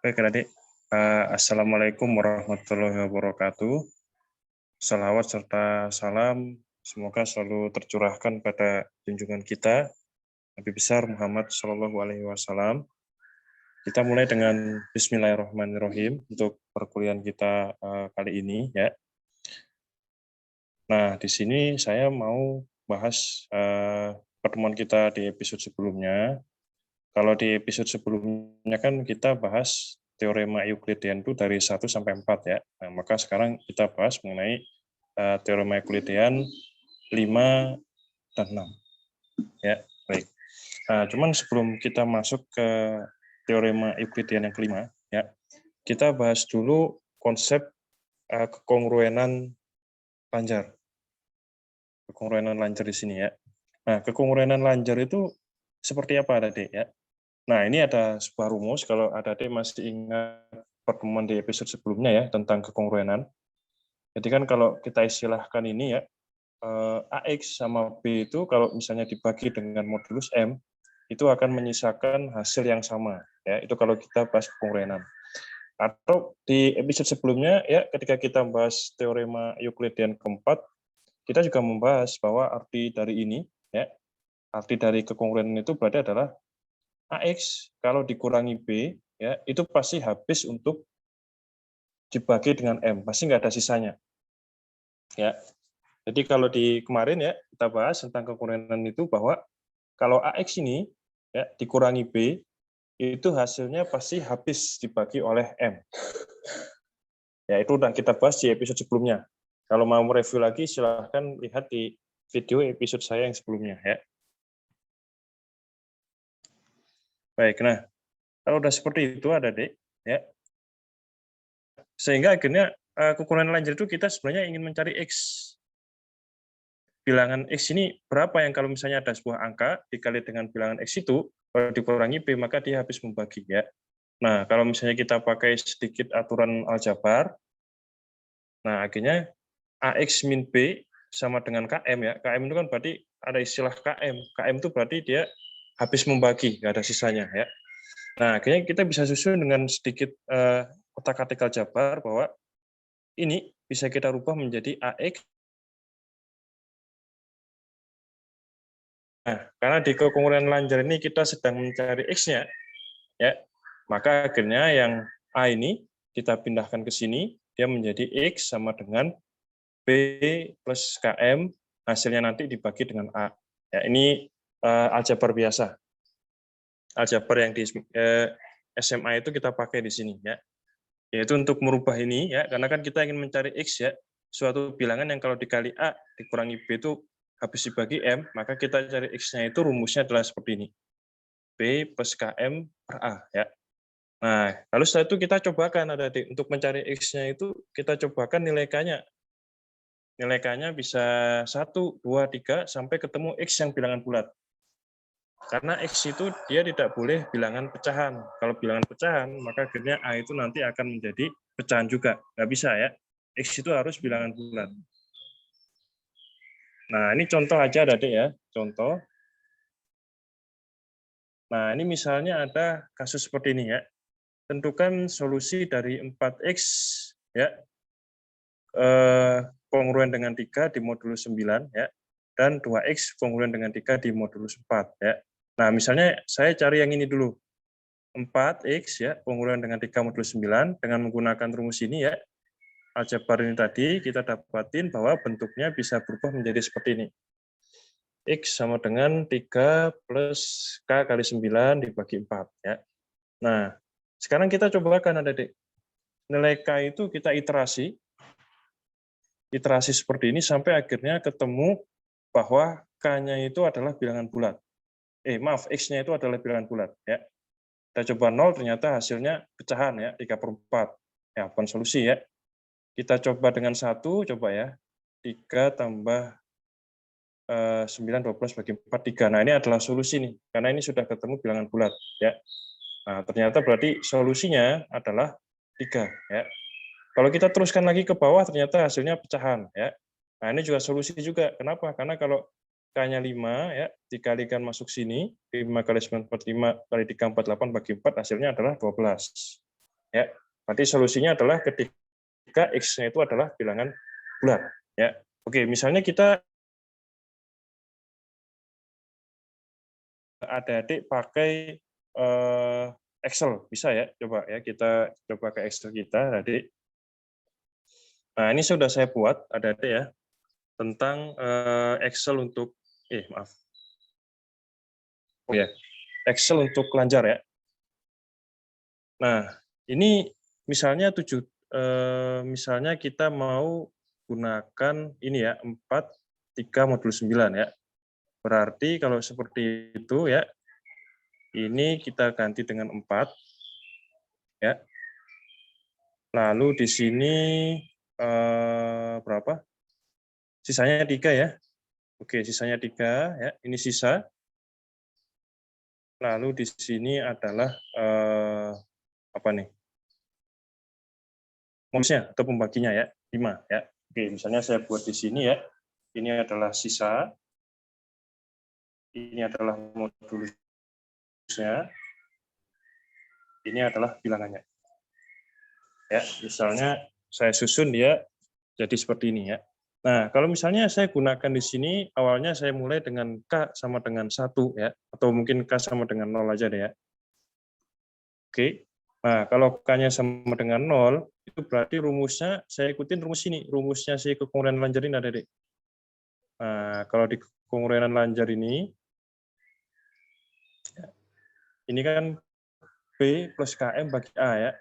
Baik, adik. Assalamualaikum warahmatullahi wabarakatuh. Salawat serta salam semoga selalu tercurahkan pada junjungan kita, Nabi besar Muhammad Shallallahu Alaihi Wasallam. Kita mulai dengan Bismillahirrahmanirrahim untuk perkuliahan kita kali ini, ya. Nah, di sini saya mau bahas pertemuan kita di episode sebelumnya. Kalau di episode sebelumnya kan kita bahas teorema Euclidean itu dari 1 sampai 4 ya. Nah, maka sekarang kita bahas mengenai teorema Euclidean 5 dan 6. Ya, baik. Nah, cuman sebelum kita masuk ke teorema Euclidean yang kelima, ya, kita bahas dulu konsep kekongruenan Lanjar. Kekongruenan Lanjar di sini ya. Nah, kekongruenan Lanjar itu seperti apa tadi ya? Nah, ini ada sebuah rumus, kalau adik masih ingat pertemuan di episode sebelumnya ya, tentang kekongruenan. Jadi kan kalau kita istilahkan ini ya, AX sama B itu kalau misalnya dibagi dengan modulus M, itu akan menyisakan hasil yang sama. Ya, itu kalau kita bahas kekongruenan. Atau di episode sebelumnya, ya ketika kita membahas teorema Euclidean keempat, kita juga membahas bahwa arti dari ini, ya, arti dari kekongruenan itu berarti adalah AX kalau dikurangi B, ya itu pasti habis untuk dibagi dengan M, pasti nggak ada sisanya. Ya, jadi kalau di kemarin ya kita bahas tentang kekongruenan itu bahwa kalau AX ini ya dikurangi B, itu hasilnya pasti habis dibagi oleh M. Ya itu udah kita bahas di episode sebelumnya. Kalau mau mereview lagi silahkan lihat di video episode saya yang sebelumnya ya. Baik, nah kalau udah seperti itu ada dek ya. Sehingga akhirnya kekongruenan Lanjar itu kita sebenarnya ingin mencari X. Bilangan X ini berapa yang kalau misalnya ada sebuah angka dikali dengan bilangan X itu, kalau dikurangi B maka dia habis membagi ya. Nah, kalau misalnya kita pakai sedikit aturan aljabar, nah akhirnya AX min B sama dengan KM ya. KM itu kan berarti ada istilah KM. KM itu berarti dia habis membagi, nggak ada sisanya ya. Nah, akhirnya kita bisa susun dengan sedikit otak-atik aljabar bahwa ini bisa kita rubah menjadi AX. Nah, karena di kekongruenan Lanjar ini kita sedang mencari X-nya, ya, maka akhirnya yang A ini kita pindahkan ke sini, dia menjadi X sama dengan B plus KM, hasilnya nanti dibagi dengan A. Ya, ini aljabar biasa. Aljabar yang di SMA itu kita pakai di sini, ya. Yaitu untuk merubah ini, ya, karena kan kita ingin mencari X, ya, suatu bilangan yang kalau dikali A dikurangi B itu habis dibagi M, maka kita cari X-nya itu rumusnya adalah seperti ini. B plus KM per A. Ya. Nah, lalu setelah itu kita cobakan untuk mencari X-nya itu kita cobakan nilai K-nya. Nilai K-nya bisa 1, 2, 3, sampai ketemu X yang bilangan bulat. Karena X itu dia tidak boleh bilangan pecahan. Kalau bilangan pecahan, maka akhirnya A itu nanti akan menjadi pecahan juga. Nggak bisa ya. X itu harus bilangan bulat. Nah, ini contoh aja adik ya. Contoh. Nah, ini misalnya ada kasus seperti ini ya. Tentukan solusi dari 4X ya, kongruen dengan 3 di modulus 9 ya, dan 2X kongruen dengan 3 di modulus 4 ya. Nah, misalnya saya cari yang ini dulu. 4X ya, kongruen dengan 3 modulus 9 dengan menggunakan rumus ini ya. Aljabar ini tadi kita dapatin bahwa bentuknya bisa berubah menjadi seperti ini. X sama dengan 3 plus K kali 9 dibagi 4. Ya. Nah, sekarang kita cobakan adik. Nilai K itu kita iterasi seperti ini sampai akhirnya ketemu bahwa K-nya itu adalah bilangan bulat. X-nya itu adalah bilangan bulat. Ya. Kita coba 0, ternyata hasilnya pecahan ya, 3/4. Ya, bukan solusi ya. Kita coba dengan 1, coba ya. 3 tambah 9, 12 bagi 4, 3. Nah, ini adalah solusi nih, karena ini sudah ketemu bilangan bulat. Ya. Nah, ternyata berarti solusinya adalah 3. Ya. Kalau kita teruskan lagi ke bawah, ternyata hasilnya pecahan. Ya. Nah, ini juga solusi juga. Kenapa? Karena kalau K-nya 5, ya, dikalikan masuk sini, 5 kali 9, 45 kali 3, 48 bagi 4, hasilnya adalah 12. Ya, berarti solusinya adalah ketika X-nya itu adalah bilangan bulat. Ya, oke, misalnya kita adik-adik pakai Excel, bisa ya? Coba ya, kita coba ke Excel kita, adik. Nah, ini sudah saya buat, adik-adik ya, tentang Excel untuk, maaf. Oh ya, Excel untuk lanjar ya. Nah, ini misalnya misalnya kita mau gunakan ini ya, 4, 3, modul 9 ya. Berarti kalau seperti itu ya, ini kita ganti dengan 4 ya. Lalu di sini berapa? Sisanya 3 ya. Oke, sisanya 3 ya. Ini sisa. Lalu di sini adalah apa nih? Modusnya atau pembaginya ya, 5 ya. Oke, misalnya saya buat di sini ya. Ini adalah sisa. Ini adalah modulusnya. Ini adalah bilangannya. Ya, misalnya saya susun dia jadi seperti ini ya. Nah, kalau misalnya saya gunakan di sini, awalnya saya mulai dengan K sama dengan 1 ya, atau mungkin K sama dengan 0 aja deh ya. Oke. Nah, kalau K-nya sama dengan 0, itu berarti rumusnya, saya ikutin rumus ini. Rumusnya si kekongruyan lanjar ini ada, Dek. Nah, kalau di kekongruyan lanjar ini kan B plus KM bagi A ya.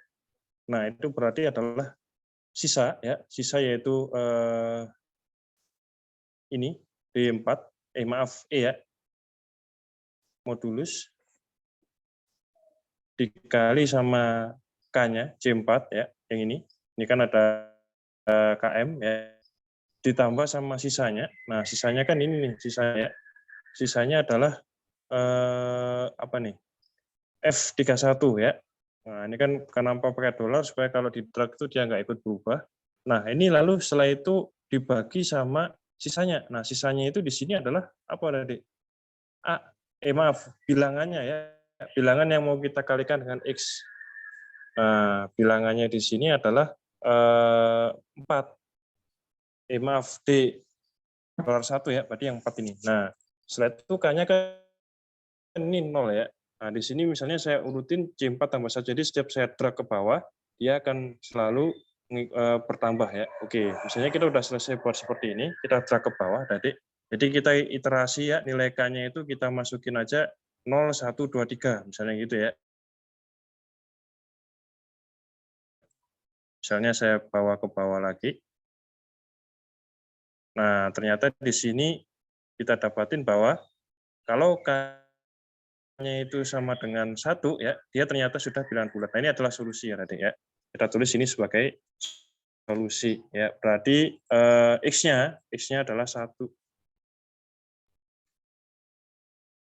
Nah, itu berarti adalah sisa ya. Sisa yaitu ini, D4, E ya. Modulus dikali sama K-nya, C4 ya, yang ini. Ini kan ada KM ya, ditambah sama sisanya. Nah, sisanya kan ini nih, sisanya. Sisanya adalah apa nih? F31 ya. Nah, ini kan kenapa pakai dolar supaya kalau di drag itu dia nggak ikut berubah. Nah, ini lalu setelah itu dibagi sama sisanya. Nah, sisanya itu di sini adalah apa tadi? Maaf, bilangannya ya. Bilangan yang mau kita kalikan dengan X. Nah, bilangannya di sini adalah 4. Maaf, D dolar 1 ya, berarti yang 4 ini. Nah, setelah itu K-nya kan ini 0 ya. Nah, di sini misalnya saya urutin C4 tambah 1, jadi setiap saya drag ke bawah, dia akan selalu bertambah ya. Oke, misalnya kita udah selesai buat seperti ini, kita drag ke bawah tadi. Jadi kita iterasi ya, nilai K-nya itu kita masukin aja 0, 1, 2, 3, misalnya gitu ya. Misalnya saya bawa ke bawah lagi. Nah, ternyata di sini kita dapatin bahwa kalau K-nya itu sama dengan 1, ya, dia ternyata sudah bilangan bulat. Nah, ini adalah solusi ya tadi ya. Kita tulis ini sebagai solusi ya. Berarti X-nya adalah 1.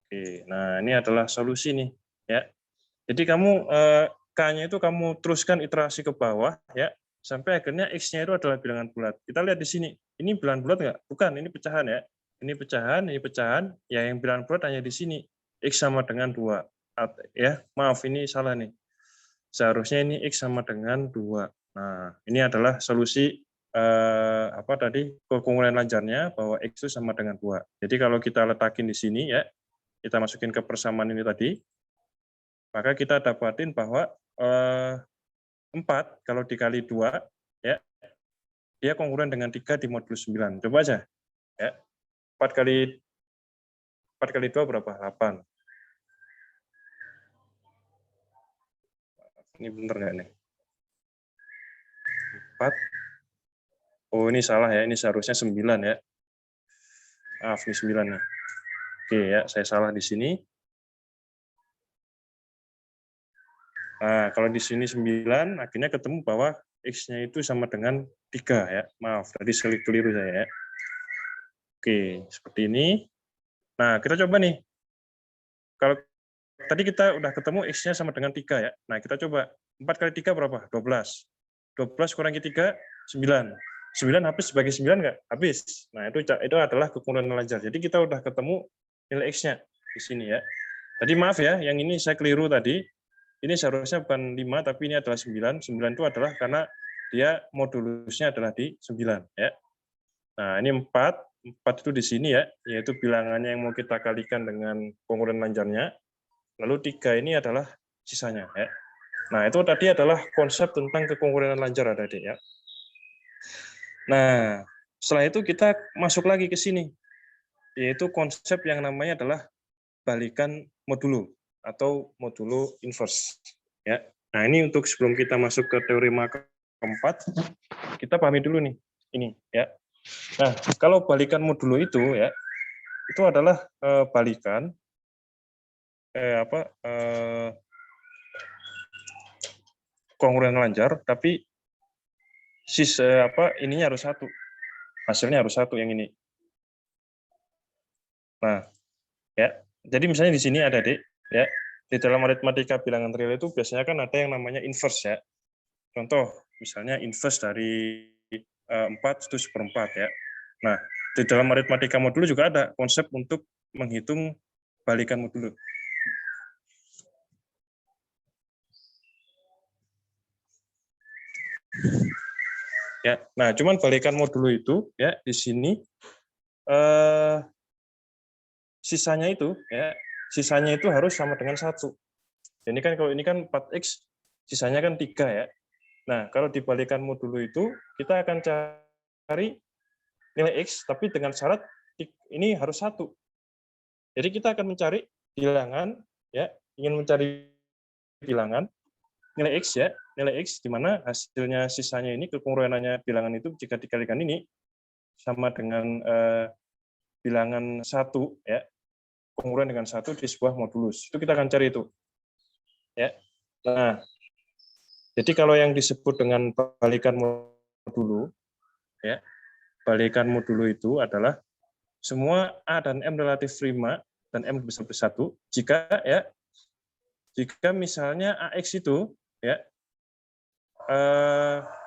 Oke, nah ini adalah solusi nih ya. Jadi kamu K-nya itu kamu teruskan iterasi ke bawah ya, sampai akhirnya X-nya itu adalah bilangan bulat. Kita lihat di sini, ini bilangan bulat nggak? Bukan, ini pecahan ya. Ini pecahan, ya yang bilangan bulat hanya di sini. X sama dengan 2. Ya, maaf ini salah nih. Seharusnya ini X sama dengan 2. Nah, ini adalah solusi apa tadi kekongruyan lanjarnya bahwa X itu sama dengan 2. Jadi kalau kita letakin di sini ya, kita masukin ke persamaan ini tadi, maka kita dapatin bahwa 4 kalau dikali 2 ya, dia kongruan dengan 3 di modul 9. Coba aja ya. 4 kali 2 berapa? 8. Ini bener nggak nih? 4. Oh, ini salah ya. Ini seharusnya 9 ya. Maaf, ini 9 nih. Oke ya, saya salah di sini. Nah, kalau di sini 9, akhirnya ketemu bahwa X-nya itu sama dengan 3 ya. Maaf, tadi sekali keliru saya ya. Oke, seperti ini. Nah, kita coba nih. Kalau tadi kita udah ketemu X-nya sama dengan 3 ya. Nah, kita coba. 4 kali 3 berapa? 12. 12 kurangi 3, 9. 9 habis sebagai 9 nggak? Habis. Nah, itu adalah kekongruyan lanjar. Jadi kita udah ketemu nilai X-nya di sini ya. Tadi maaf ya, yang ini saya keliru tadi. ini seharusnya bukan 5, tapi ini adalah 9. 9 itu adalah karena dia modulusnya adalah di 9. Ya. Nah, ini 4. 4 itu di sini ya, yaitu bilangannya yang mau kita kalikan dengan kongruen lanjarnya. Lalu 3 ini adalah sisanya. Ya. Nah, itu tadi adalah konsep tentang kekongruenan lanjar, adik-adik ya. Nah, setelah itu kita masuk lagi ke sini, yaitu konsep yang namanya adalah balikan modulo atau modulo inverse. Ya. Nah, ini untuk sebelum kita masuk ke teorema keempat, kita pahami dulu nih, ini ya. Nah, kalau balikan modulo itu ya, itu adalah balikan kongruen lanjar, tapi ininya harus satu, hasilnya harus satu yang ini. Nah, ya, jadi misalnya di sini ada ya, di dalam aritmatika bilangan real itu biasanya kan ada yang namanya inverse ya. Contoh, misalnya inverse dari 4 itu 1/4 ya. Nah, di dalam aritmatika modulo juga ada konsep untuk menghitung balikan modulo. Ya, nah cuman balikan modulo itu ya di sini sisanya itu harus sama dengan 1. Ini kan kalau ini kan 4x, sisanya kan 3 ya. Nah, kalau dibalikan modulo itu kita akan cari nilai x tapi dengan syarat ini harus 1. Jadi kita akan mencari bilangan ya, ingin mencari bilangan nilai x ya, nilai x di mana hasilnya sisanya ini kekongruenannya bilangan itu jika dikalikan ini sama dengan bilangan 1 ya, kongruen dengan 1 di sebuah modulus. Itu kita akan cari itu. Ya. Nah, jadi kalau yang disebut dengan balikan modulo ya, balikan modulo itu adalah semua A dan M relatif prima dan M besar dari 1 jika misalnya AX itu ya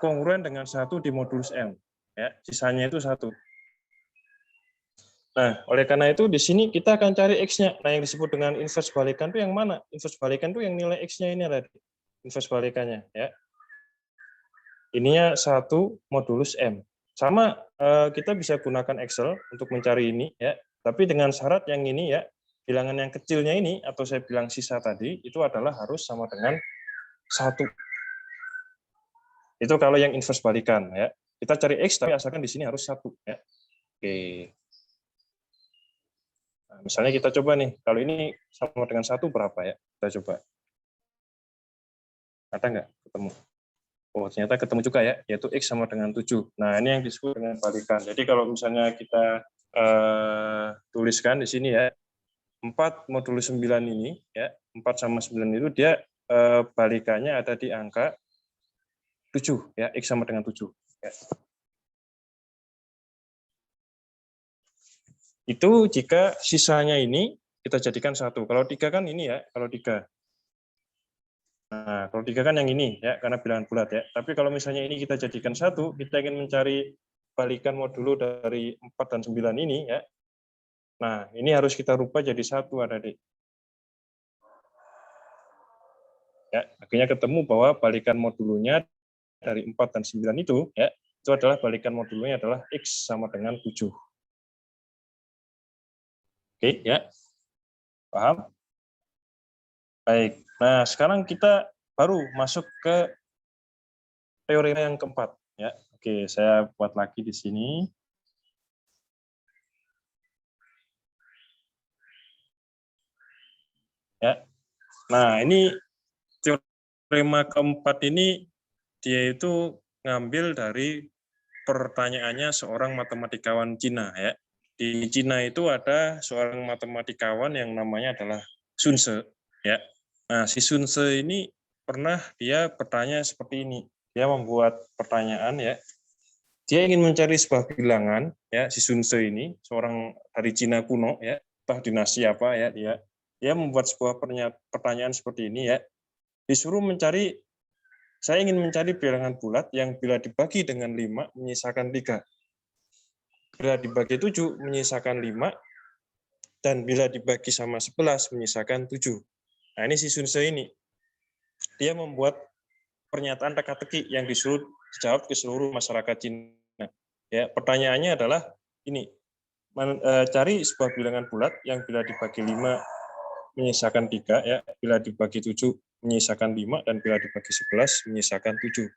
kongruen dengan 1 di modulus M ya, sisanya itu 1. Nah, oleh karena itu di sini kita akan cari X-nya. Nah, yang disebut dengan inverse balikan itu yang mana? Inverse balikan itu yang nilai X-nya ini ada. Inverse balikannya ya. Ininya 1 modulus M. Sama kita bisa gunakan Excel untuk mencari ini ya. Tapi dengan syarat yang ini ya, bilangan yang kecilnya ini atau saya bilang sisa tadi itu adalah harus sama dengan 1. Itu kalau yang inverse balikan ya. Kita cari X tapi asalkan di sini harus 1 ya. Oke. Nah, misalnya kita coba nih, kalau ini sama dengan 1 berapa ya? Kita coba. Ada nggak ketemu? Oh, ternyata ketemu juga ya, yaitu X sama dengan 7. Nah, ini yang disebut dengan balikan. Jadi kalau misalnya kita tuliskan di sini ya, 4 modulus 9 ini, ya 4 sama 9 itu dia balikannya ada di angka 7, ya X sama dengan 7. Ya. Itu jika sisanya ini kita jadikan 1. Kalau 3 kan ini ya, kalau 3. Nah, kalau 3 kan yang ini ya, karena bilangan bulat ya. Tapi kalau misalnya ini kita jadikan 1, kita ingin mencari balikan modulo dari 4 dan 9 ini ya. Nah, ini harus kita rubah jadi 1 adik-adik. Ya, akhirnya ketemu bahwa balikan modulonya dari 4 dan 9 itu ya, itu adalah balikan modulonya adalah X sama dengan 7. Oke, ya. Paham? Baik. Nah, sekarang kita baru masuk ke teori yang keempat ya. Oke, saya buat lagi di sini. Ya. Nah, ini teorema keempat ini dia itu ngambil dari pertanyaannya seorang matematikawan Cina ya. Di Cina itu ada seorang matematikawan yang namanya adalah Sun Ce ya. Nah, si Sun Ce ini pernah dia bertanya seperti ini. Dia membuat pertanyaan ya. Dia ingin mencari sebuah bilangan ya, si Sun Ce ini seorang dari Cina kuno ya, entah dinasti apa ya dia membuat sebuah pertanyaan seperti ini ya. Disuruh mencari, saya ingin mencari bilangan bulat yang bila dibagi dengan 5 menyisakan 3. Bila dibagi 7 menyisakan 5, dan bila dibagi sama 11 menyisakan 7. Nah, ini si Sun Ce ini. dia membuat pernyataan teka-teki yang disuruh dijawab ke seluruh masyarakat Cina. Ya, pertanyaannya adalah ini, cari sebuah bilangan bulat yang bila dibagi 5 menyisakan 3, ya, bila dibagi 7 menyisakan 5, dan bila dibagi 11 menyisakan 7.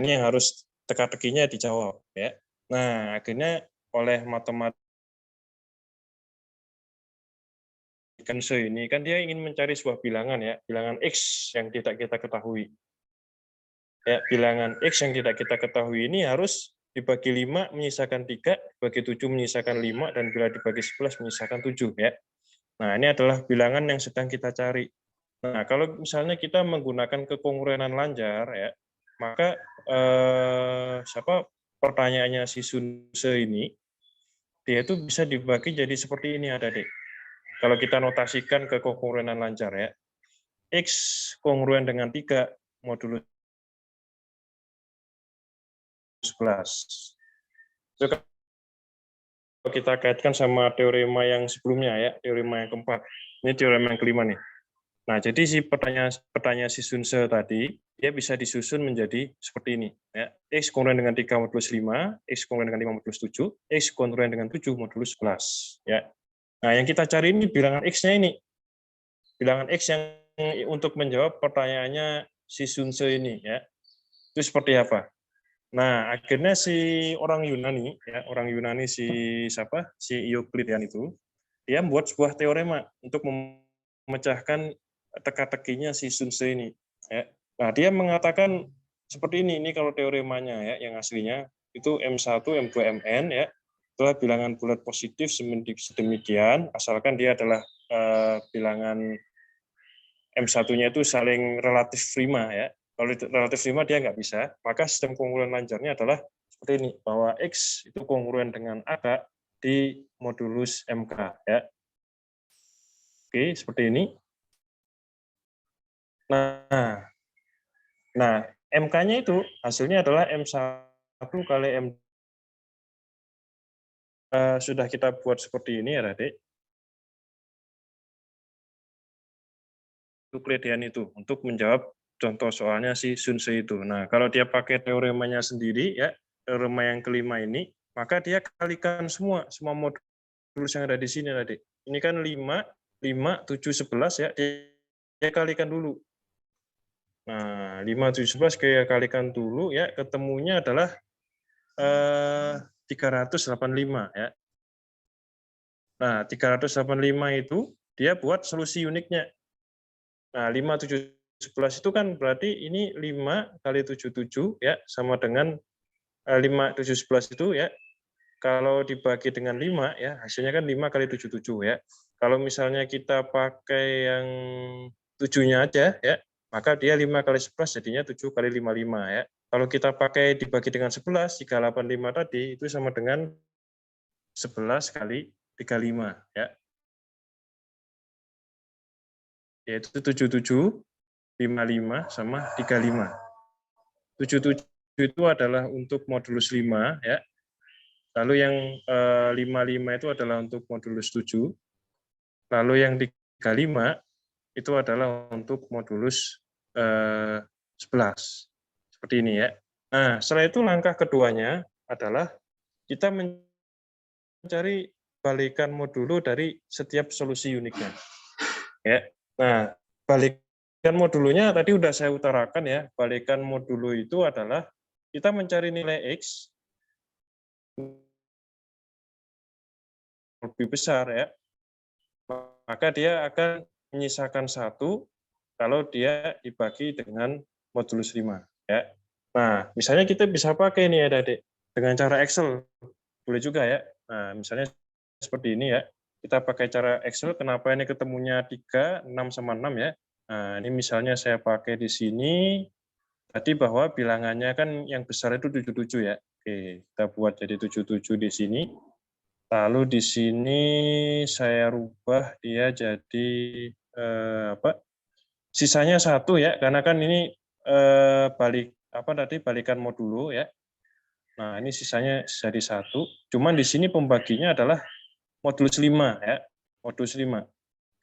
Ini yang harus teka-tekinya dijawab, ya. Nah, akhirnya oleh matematika ini kan dia ingin mencari sebuah bilangan, ya, bilangan X yang tidak kita ketahui. Ya, bilangan X yang tidak kita ketahui ini harus dibagi 5 menyisakan 3, dibagi 7 menyisakan 5, dan bila dibagi 11 menyisakan 7, ya. Nah, ini adalah bilangan yang sedang kita cari. Nah, kalau misalnya kita menggunakan kekongruenan lancar, ya, maka pertanyaannya si Sunse ini, dia itu bisa dibagi jadi seperti ini, adik-adik. Kalau kita notasikan kekongruenan lancar, ya, X kongruen dengan 3 modulus 11. Itu kalau kita kaitkan sama teorema yang sebelumnya, ya, teorema yang keempat. Ini teorema yang kelima nih. Nah, jadi si pertanyaan si Sunse tadi, dia bisa disusun menjadi seperti ini. Ya. X kongruen dengan 3 modulus 5, X kongruen dengan 5 modulus 7, X kongruen dengan 7 modulus 11. Ya. Nah, yang kita cari ini bilangan X-nya ini. Bilangan X yang untuk menjawab pertanyaannya si Sunse ini. Ya. Itu seperti apa? Nah, akhirnya si orang Yunani, ya, orang Yunani si Euklidian itu, dia membuat sebuah teorema untuk memecahkan teka-tekinya si Sunse ini. Ya. Nah, dia mengatakan seperti ini kalau teoremanya, ya, yang aslinya itu M1, M2, Mn, ya, itulah bilangan bulat positif sedemikian, asalkan dia adalah bilangan M1-nya itu saling relatif prima, ya. Kalau relatif prima dia nggak bisa, maka sistem kongruen lancarnya adalah seperti ini, bahwa X itu kongruen dengan AK di modulus MK. Ya. Oke, seperti ini. Nah, MK-nya itu hasilnya adalah M1 kali M. Sudah kita buat seperti ini, ya, adik. Euklidian itu untuk menjawab contoh soalnya si Sunse itu. Nah, kalau dia pakai teoremanya sendiri, ya, teorema yang kelima ini, maka dia kalikan semua modulus yang ada di sini, adik. Ini kan 5, 7, 11, ya, dia kalikan dulu. Nah, 5, 7, 11 kita kalikan dulu, ya, ketemunya adalah 385, ya. Nah, 385 itu dia buat solusi uniknya. Nah, 5, 7, 11 itu kan berarti ini 5 kali 7, 7, ya, sama dengan 5, 7, 11 itu, ya, kalau dibagi dengan 5, ya, hasilnya kan 5 kali 7, 7, ya. Kalau misalnya kita pakai yang 7-nya aja, ya, maka dia 5 kali 11 jadinya 7 kali 55, ya. Kalau kita pakai dibagi dengan 11, 385 tadi, itu sama dengan 11 kali 35, ya. Yaitu 77, 55, sama 35. 77 itu adalah untuk modulus 5, ya. Lalu yang 55 itu adalah untuk modulus 7. Lalu yang 35 itu adalah untuk modulus 11. Seperti ini, ya. Nah, setelah itu langkah keduanya adalah kita mencari balikan modulo dari setiap solusi uniknya. Ya. Nah, balikan modulunya tadi udah saya utarakan, ya. Balikan modulo itu adalah kita mencari nilai X lebih besar, ya. Maka dia akan menyisakan 1 kalau dia dibagi dengan modulus 5. Ya. Nah, misalnya kita bisa pakai ini, ya, adik, dengan cara Excel. Boleh juga, ya. Nah, misalnya seperti ini, ya. Kita pakai cara Excel, kenapa ini ketemunya 3, 6 sama 6, ya. Nah, ini misalnya saya pakai di sini, tadi bahwa bilangannya kan yang besar itu 77, ya. Oke, kita buat jadi 77 di sini. Lalu di sini saya rubah dia jadi sisanya 1, ya, karena kan ini balikan modulo, ya. Nah, ini sisanya jadi 1. Cuman di sini pembaginya adalah modulus 5, ya. Modulus 5.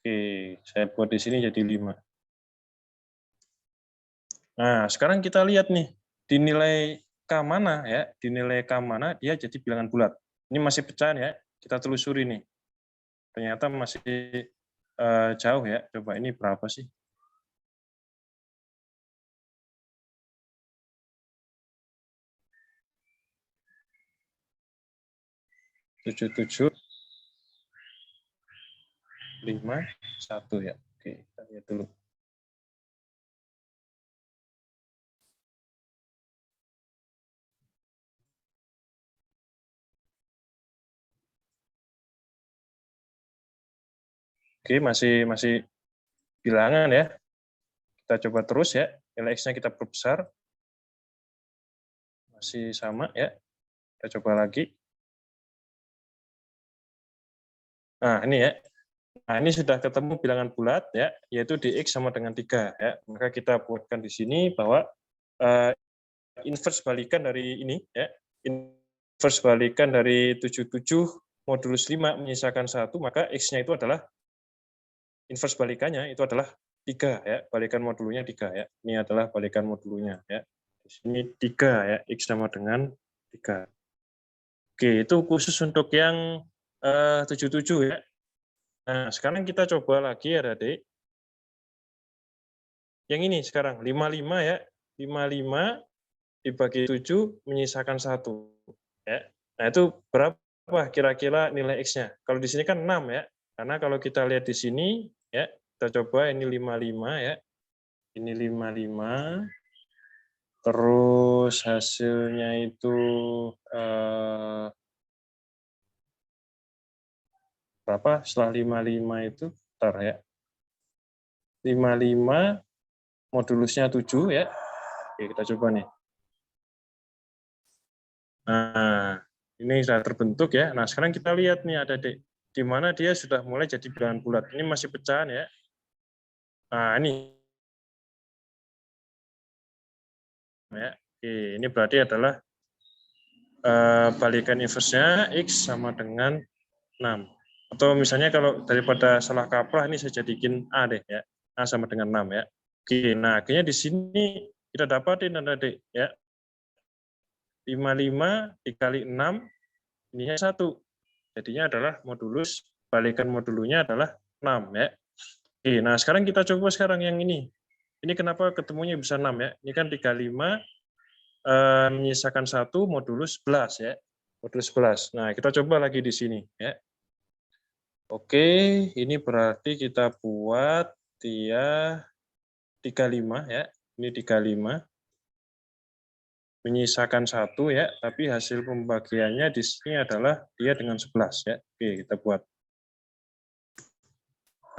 Oke, saya buat di sini jadi 5. Nah, sekarang kita lihat nih, di nilai K mana ya, di nilai K mana dia jadi bilangan bulat. Ini masih pecahan ya, kita telusuri nih. Ternyata masih jauh ya. Coba ini berapa sih? 7751 ya. Oke, kita lihat dulu. Oke, masih bilangan ya. Kita coba terus ya. Nilai X-nya kita perbesar. Masih sama ya. Kita coba lagi. Nah, ini ya. Nah, ini sudah ketemu bilangan bulat ya, yaitu di X sama dengan 3 ya. Maka kita buatkan di sini bahwa inverse balikan dari ini ya. Inverse balikan dari 77 modulus 5 menyisakan 1, maka X-nya itu adalah inverse balikannya itu adalah 3 ya, balikan modulnya 3 ya. Ini adalah balikan modulnya ya. Di sini 3 ya, X sama dengan 3. Oke, itu khusus untuk yang 77 ya. Nah, sekarang kita coba lagi ya, Adik. Yang ini sekarang 55 ya. 55 dibagi 7 menyisakan 1 ya. Nah, itu berapa kira-kira nilai X-nya? Kalau di sini kan 6 ya. Karena kalau kita lihat di sini ya, kita coba ini 55 ya. Ini 55. Terus hasilnya itu berapa? Setelah 55 itu bentar ya. 55 modulusnya 7 ya. Oke, kita coba nih. Nah, ini sudah terbentuk ya. Nah, sekarang kita lihat nih ada di mana dia sudah mulai jadi bilangan bulat. Ini masih pecahan ya. Nah, ini ya. Oke, ini berarti adalah balikan inverse-nya X sama dengan 6. Atau misalnya kalau daripada salah kaprah ini saya jadikan A deh ya. A sama dengan 6 ya. Oke, nah akhirnya di sini kita dapatin adik ya. 55 dikali 6 ininya 1. Jadinya adalah modulus, balikan modulunya adalah 6 ya. Oke, nah sekarang kita coba sekarang yang ini. Ini kenapa ketemunya bisa 6 ya? Ini kan 35 menyisakan 1 modulus 11 ya. Modulus 11. Nah, kita coba lagi di sini ya. Oke, ini berarti kita buat dia 35 ya. Ini 35 menyisakan 1 ya, tapi hasil pembagiannya di sini adalah dia dengan 11 ya. Oke, kita buat.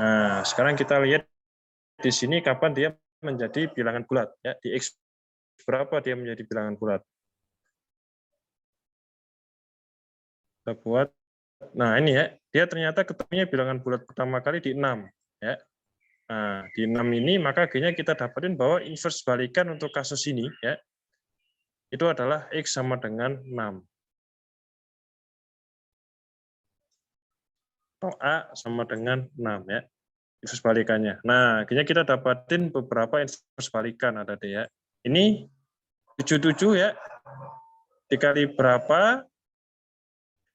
Nah, sekarang kita lihat di sini kapan dia menjadi bilangan bulat ya. Di X berapa dia menjadi bilangan bulat. Kita buat. Nah, ini ya. Dia ternyata ketemunya bilangan bulat pertama kali di 6 ya. Nah, di 6 ini maka akhirnya kita dapatin bahwa inverse balikan untuk kasus ini ya. Itu adalah X sama dengan 6. Atau A sama dengan 6 ya. Inverse balikannya. Nah, akhirnya kita dapatin beberapa inverse balikan ada deh ya. Ini 77 ya. Dikali berapa?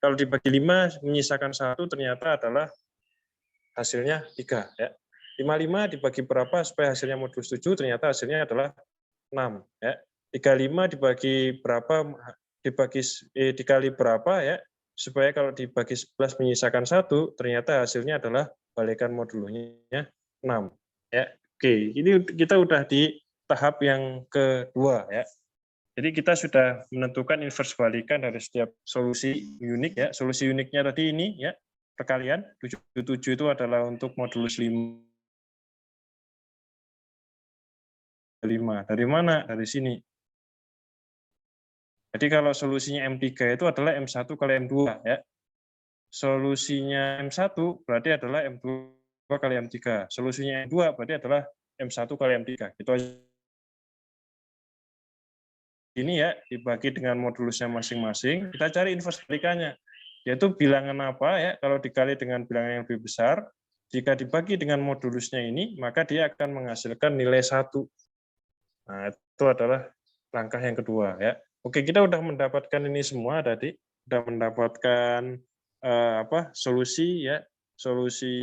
Kalau dibagi 5 menyisakan 1 ternyata adalah hasilnya 3 ya. 55 dibagi berapa supaya hasilnya modulus 7 ternyata hasilnya adalah 6 ya. 35 dibagi berapa dikali berapa ya supaya kalau dibagi 11 menyisakan 1 ternyata hasilnya adalah balikan modulusnya 6 ya. Oke, ini kita udah di tahap yang kedua ya. Jadi kita sudah menentukan inverse balikan dari setiap solusi unik ya. Solusi uniknya tadi ini ya, perkalian 77 itu adalah untuk modulus 5. Dari mana? Dari sini. Jadi kalau solusinya M3 itu adalah M1 kali M2 ya. Solusinya M1 berarti adalah M2 kali M3. Solusinya M2 berarti adalah M1 kali M3. Itu aja. Ini ya dibagi dengan modulusnya masing-masing, kita cari inverse balikannya, yaitu bilangan apa ya, kalau dikali dengan bilangan yang lebih besar, jika dibagi dengan modulusnya ini, maka dia akan menghasilkan nilai 1. Nah, itu adalah langkah yang kedua ya. Oke, kita udah mendapatkan ini semua tadi, udah mendapatkan solusi ya, solusi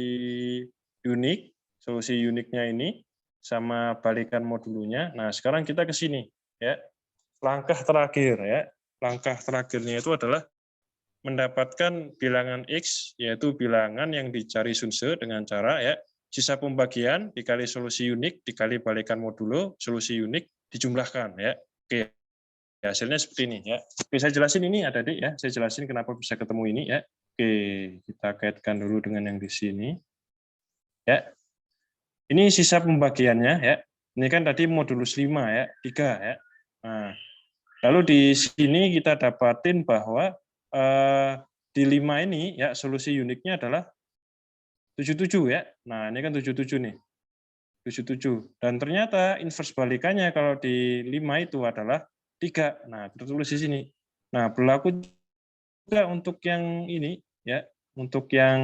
unik, solusi uniknya ini sama balikan modulnya. Nah, sekarang kita ke sini ya. Langkah terakhir ya. Langkah terakhirnya itu adalah mendapatkan bilangan X, yaitu bilangan yang dicari Sunse dengan cara ya sisa pembagian dikali solusi unik dikali balikan modulo solusi unik dijumlahkan ya. Oke, hasilnya seperti ini ya. Oke, saya jelasin ini ada Adik ya. Saya jelasin kenapa bisa ketemu ini ya. Oke, kita kaitkan dulu dengan yang di sini. Ya. Ini sisa pembagiannya ya. Ini kan tadi modulus 5 ya, 3 ya. Nah, lalu di sini kita dapatin bahwa di 5 ini ya solusi uniknya adalah 77 ya. Nah, ini kan 77 nih. 77. Dan ternyata inverse balikannya kalau di 5 itu adalah 3. Nah, tertulis di sini. Nah, berlaku juga untuk yang ini ya, untuk yang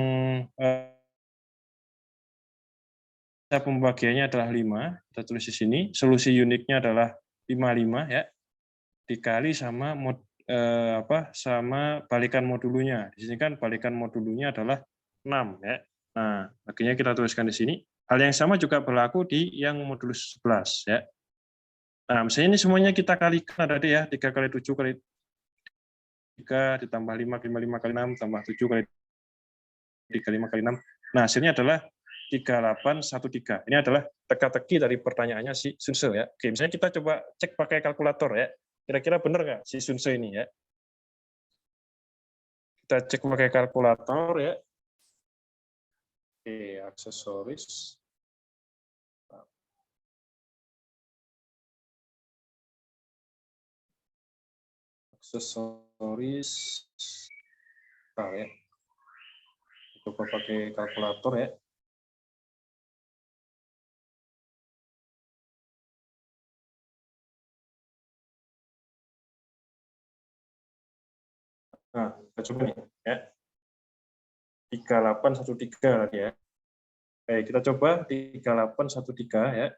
pembagiannya adalah 5, kita tulis di sini. Solusi uniknya adalah 55 ya, dikali sama sama balikan modulunya. Di sini kan balikan modulunya adalah 6 ya. Nah, akhirnya kita tuliskan di sini. Hal yang sama juga berlaku di yang modulus 11 ya. Nah, misalnya ini semuanya kita kalikan ada ya, 3 kali 7 kali 3 ditambah 5 kali 6 tambah 7 kali 3 5 kali 6. Nah, hasilnya adalah 3813. Ini adalah teka-teki dari pertanyaannya si Sunse ya. Oke, misalnya kita coba cek pakai kalkulator ya. Kira-kira benar nggak si Sunse ini ya? Kita cek pakai kalkulator ya. Oke, aksesoris. Aksesoris. Nah, ya. Coba pakai kalkulator ya. Nah, kita coba nih ya. 3813 lagi ya. Oke, kita coba 3813 ya.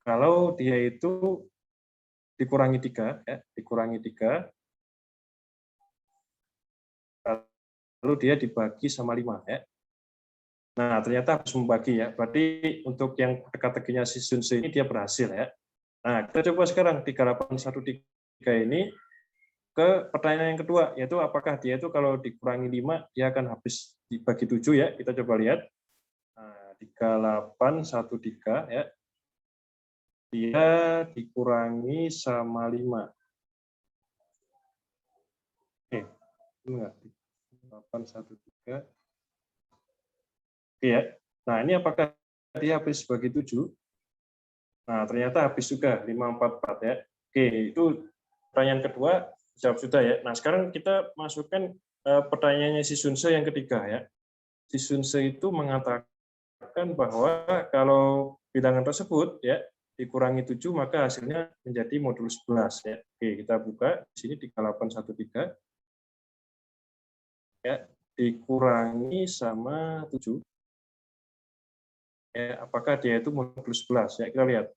Kalau dia itu dikurangi 3 ya, dikurangi 3 lalu dia dibagi sama 5 ya. Nah, ternyata harus membagi ya. Berarti untuk yang teka-tekinya si Sunse ini dia berhasil ya. Nah, kita coba sekarang 3813 ini ke pertanyaan yang kedua, yaitu apakah dia itu kalau dikurangi 5 dia akan habis dibagi 7 ya. Kita coba lihat. Nah, 3813 ya. Dia dikurangi sama 5. Enggak. 813. Oke ya. Nah, ini apakah dia habis bagi 7? Nah, ternyata habis juga 544 ya. Oke, itu pertanyaan kedua jawab sudah ya. Nah, sekarang kita masukkan pertanyaannya si Sunse yang ketiga ya. Si Sunse itu mengatakan bahwa kalau bilangan tersebut ya dikurangi 7 maka hasilnya menjadi modulus 11 ya. Oke, kita buka di sini 3813 ya dikurangi sama 7. Ya, apakah dia itu modulus 11 ya, kita lihat.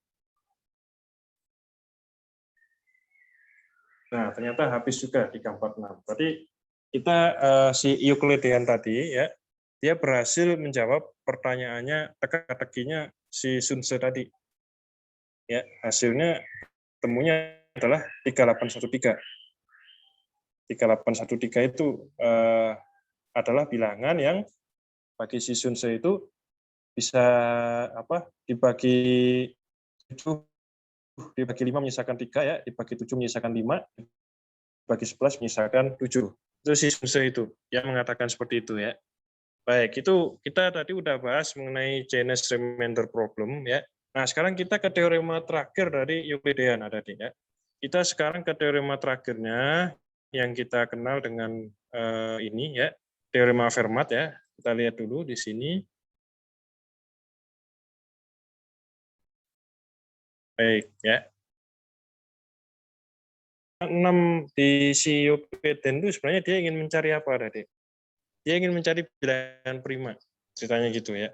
Nah, ternyata habis juga 346. Berarti kita si Euclidean tadi ya, dia berhasil menjawab pertanyaannya teka-tekinya si Sunse tadi. Ya, hasilnya temunya adalah 3813. 3813 itu adalah bilangan yang bagi si Sunse itu bisa dibagi 7, dibagi 5 menyisakan 3 ya, dibagi 7 menyisakan 5, dibagi 11 menyisakan 7. Itu si Sunse itu yang mengatakan seperti itu ya. Baik, itu kita tadi udah bahas mengenai Chinese remainder problem ya. Nah, sekarang kita ke teorema terakhir dari Euclidean ada ya. Kita sekarang ke teorema terakhirnya yang kita kenal dengan ini ya, teorema Fermat ya. Kita lihat dulu di sini. Baik ya. 6 di si Euclidean itu sebenarnya dia ingin mencari apa tadi? Dia ingin mencari bilangan prima, ceritanya gitu ya.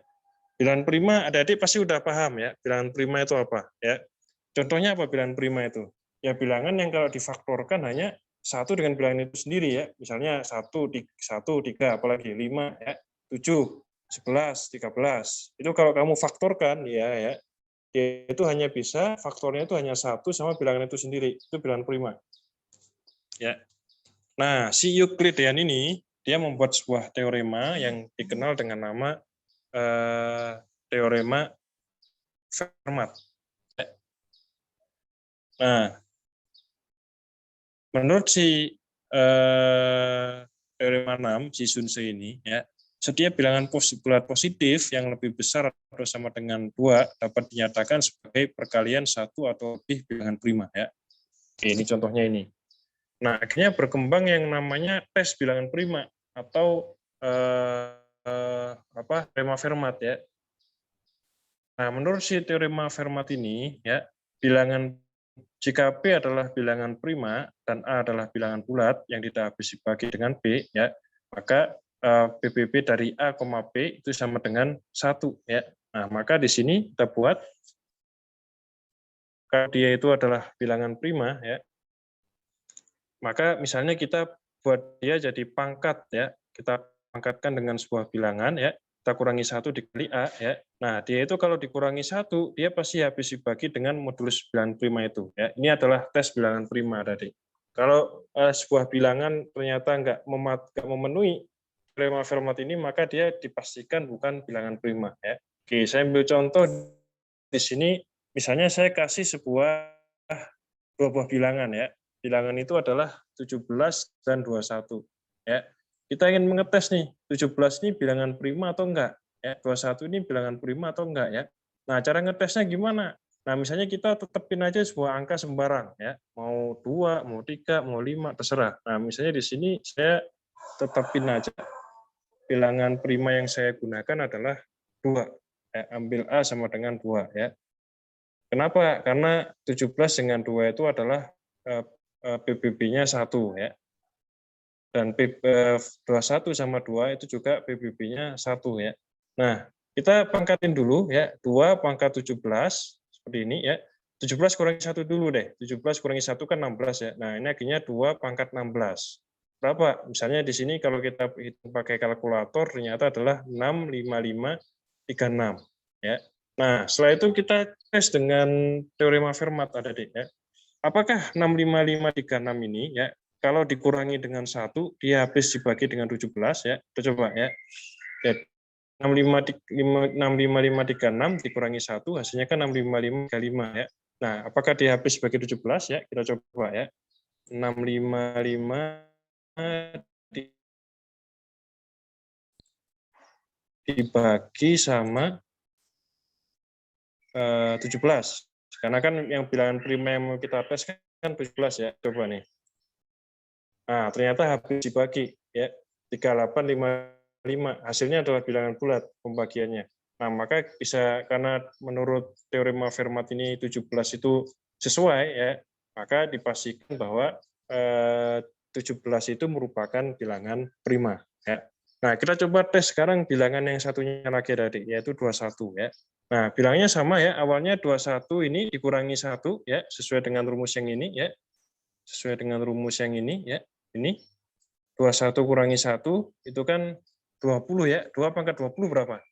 Bilangan prima adik-adik pasti udah paham ya, bilangan prima itu apa ya. Contohnya apa bilangan prima itu? Ya bilangan yang kalau difaktorkan hanya satu dengan bilangan itu sendiri ya. Misalnya 1, 3, apalagi 5, ya, 7, 11, 13. Itu kalau kamu faktorkan ya, itu hanya bisa faktornya itu hanya 1 sama bilangan itu sendiri. Itu bilangan prima. Ya. Nah, si Euklidean ini dia membuat sebuah teorema yang dikenal dengan nama teorema Fermat. Nah, menurut si teorema 6, si Sunse ini, ya, setiap bilangan bulat positif yang lebih besar atau sama dengan 2 dapat dinyatakan sebagai perkalian 1 atau lebih bilangan prima. Ya. Oke, ini contohnya ini. Nah, akhirnya berkembang yang namanya tes bilangan prima atau teorema Fermat ya. Nah, menurut si teorema Fermat ini ya, bilangan jika P adalah bilangan prima dan A adalah bilangan bulat yang tidak habis dibagi dengan B ya, maka PBB dari A, P itu sama dengan 1 ya. Nah, maka di sini kita buat kalau dia itu adalah bilangan prima ya, maka misalnya kita buat dia jadi pangkat ya, kita pangkatkan dengan sebuah bilangan ya, kita kurangi 1 dikali A ya. Nah, dia itu kalau dikurangi 1, dia pasti habis dibagi dengan modulus bilangan prima itu ya. Ini adalah tes bilangan prima tadi. Kalau sebuah bilangan ternyata nggak memenuhi teorema Fermat ini, maka dia dipastikan bukan bilangan prima ya. Oke, saya ambil contoh di sini, misalnya saya kasih dua buah bilangan ya. Bilangan itu adalah 17 dan 21. Ya. Kita ingin mengetes nih, 17 ini bilangan prima atau enggak? Ya, 21 ini bilangan prima atau enggak ya? Nah, cara ngetesnya gimana? Nah, misalnya kita tetepin aja sebuah angka sembarang ya. Mau 2, mau 3, mau 5, terserah. Nah, misalnya di sini saya tetepin aja bilangan prima yang saya gunakan adalah 2. Ya, ambil A sama dengan 2 ya. Kenapa? Karena 17 dengan 2 itu adalah PBB-nya 1 ya. Dan 21 sama 2 itu juga PBB-nya 1 ya. Nah, kita pangkatin dulu ya. 2 pangkat 17 seperti ini ya. 17 kurangi 1 dulu deh. 17 kurangi 1 kan 16 ya. Nah, ini akhirnya 2 pangkat 16. Berapa? Misalnya di sini kalau kita hitung pakai kalkulator ternyata adalah 65536 ya. Nah, setelah itu kita tes dengan teorema Fermat adik-adik ya. Apakah 65536 ini ya kalau dikurangi dengan 1 dia habis dibagi dengan 17 ya. Kita coba ya. Jadi 65536 dikurangi 1 hasilnya kan 65535 ya. Nah, apakah dia habis dibagi 17 ya? Kita coba ya. 655 dibagi sama 17. Karena kan yang bilangan prima yang mau kita tes kan 17 ya. Coba nih. Nah, ternyata habis dibagi ya. 3855. Hasilnya adalah bilangan bulat pembagiannya. Nah, maka bisa karena menurut teorema Fermat ini 17 itu sesuai ya, maka dipastikan bahwa 17 itu merupakan bilangan prima ya. Nah, kita coba tes sekarang bilangan yang satunya lagi tadi, yaitu 21 ya. Nah, bilangnya sama ya, awalnya 21 ini dikurangi 1 ya, sesuai dengan rumus yang ini ya. Sesuai dengan rumus yang ini ya. Ini 21 kurangi 1 itu kan 20 ya. 2 pangkat 20 berapa?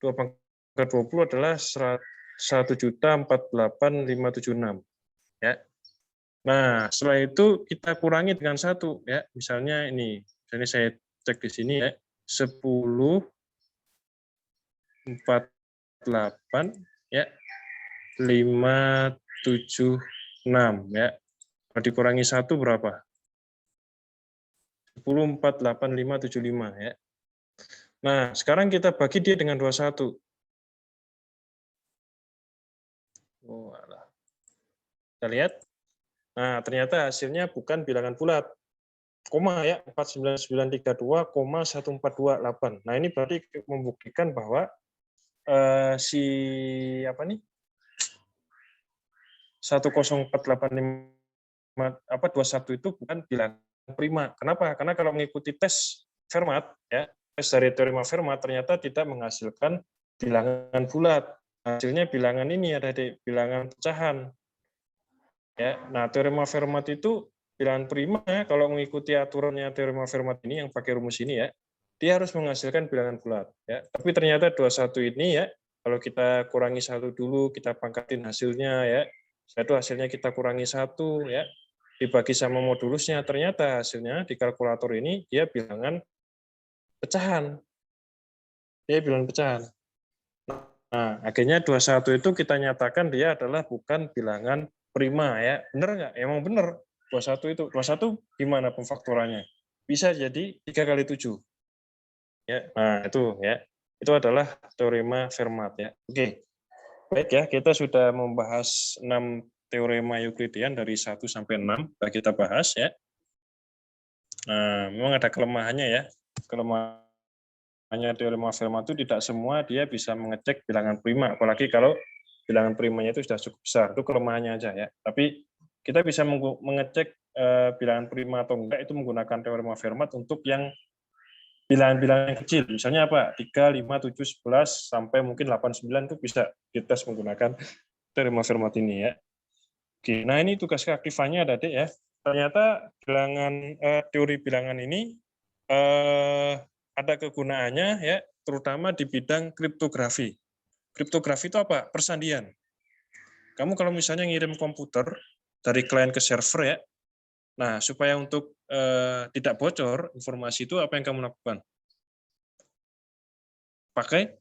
2 pangkat 20 adalah 1.048.576 ya. Nah, setelah itu kita kurangi dengan 1 ya. Misalnya ini, misalnya saya cek di sini ya. 10.48 ya. 576 ya. Kalau dikurangi 1 berapa? 10.48575 ya. Nah, sekarang kita bagi dia dengan 21. Oh, alah. Kita lihat. Nah, ternyata hasilnya bukan bilangan bulat. Koma ya, 49932,1428. Nah, ini berarti membuktikan bahwa si apa nih? 10485 21 itu bukan bilangan prima. Kenapa? Karena kalau mengikuti tes Fermat ya, dari teorema Fermat ternyata tidak menghasilkan bilangan bulat. Hasilnya bilangan ini ada di bilangan pecahan. Ya, nah teorema Fermat itu bilangan prima kalau mengikuti aturannya teorema Fermat ini yang pakai rumus ini ya, dia harus menghasilkan bilangan bulat ya. Tapi ternyata 21 ini ya, kalau kita kurangi satu dulu, kita pangkatin hasilnya ya. Satu hasilnya kita kurangi satu ya, dibagi sama modulusnya, ternyata hasilnya di kalkulator ini dia bilangan pecahan. Dia bilangan pecahan. Nah, akhirnya 21 itu kita nyatakan dia adalah bukan bilangan prima ya. Benar nggak? Emang benar. 21 itu. 21 gimana pemfaktorannya? Bisa jadi 3 kali 7. Ya, nah itu ya. Itu adalah teorema Fermat ya. Oke. Baik ya, kita sudah membahas 6 teorema Euklidian dari 1 sampai 6. Kita bahas ya. Nah, memang ada kelemahannya ya. Kelemahan hanya teorema Fermat itu tidak semua dia bisa mengecek bilangan prima, apalagi kalau bilangan primanya itu sudah cukup besar, itu kelemahannya aja ya. Tapi kita bisa mengecek bilangan prima atau enggak itu menggunakan teorema Fermat untuk yang bilangan-bilangan kecil, misalnya apa? 3, 5, 7, 11, sampai mungkin 8, 9 itu bisa dites menggunakan teorema Fermat ini ya. Oke, nah ini tugas keaktifannya ada Dek ya. Ternyata teori bilangan ini ada kegunaannya ya, terutama di bidang kriptografi. Kriptografi itu apa? Persandian. Kamu kalau misalnya ngirim komputer dari klien ke server ya, nah supaya untuk tidak bocor informasi itu apa yang kamu lakukan? Pakai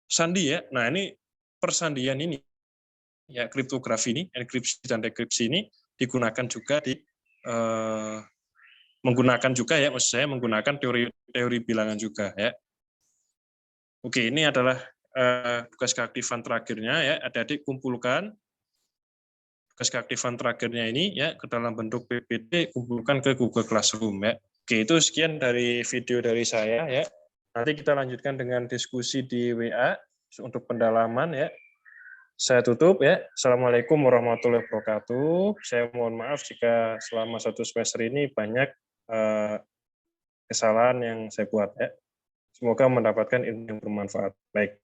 sandi ya. Nah ini persandian ini ya, kriptografi ini, enkripsi dan dekripsi ini digunakan juga di menggunakan juga ya, maksud saya menggunakan teori bilangan juga ya. Oke, ini adalah tugas keaktifan terakhirnya ya, adik-adik kumpulkan tugas keaktifan terakhirnya ini ya ke dalam bentuk PPT, kumpulkan ke Google Classroom ya. Oke, itu sekian dari video dari saya ya. Nanti kita lanjutkan dengan diskusi di WA untuk pendalaman ya. Saya tutup ya. Assalamualaikum warahmatullahi wabarakatuh. Saya mohon maaf jika selama 1 semester ini banyak kesalahan yang saya buat ya. Semoga mendapatkan ilmu yang bermanfaat. Baik.